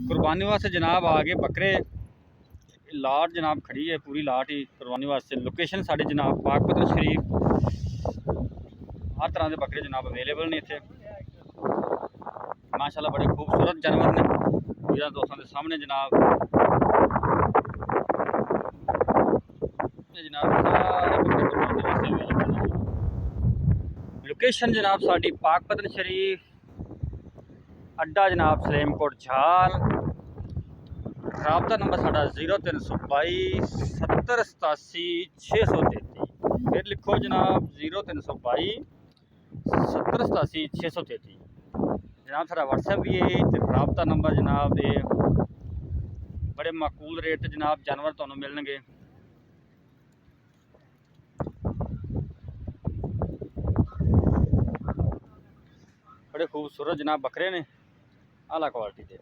कुर्बानी वास्ते जनाब आगे बकरे लाट जनाब खड़ी है, पूरी लाट ही कुर्बानी वास्ते। लोकेशन साढ़े जनाब पाकपतन शरीफ, हर तरह के बकरे जनाब अवेलेबल ने इतने माशाल्लाह। बड़े खूबसूरत जानवर ने मेरा दोस्तों के सामने जनाब सारे बकरे कुर्बानी वास्ते अवेलेबल ने। लोकेशन जनाब साड़ी पाकपतन शरीफ, अड्डा जनाब सलेमकोट झाल। राबता नंबर साढ़ा 0322 70 87 633। फिर लिखो जनाब 0322 70 87 633। जनाब सारा व्हाट्सएप भी है तो राबता नंबर जनाब ये बड़े माकूल रेट जनाब जानवर तुहानू मिलणगे। बड़े खूबसूरत जनाब बकरे ने आला क्वालिटी के।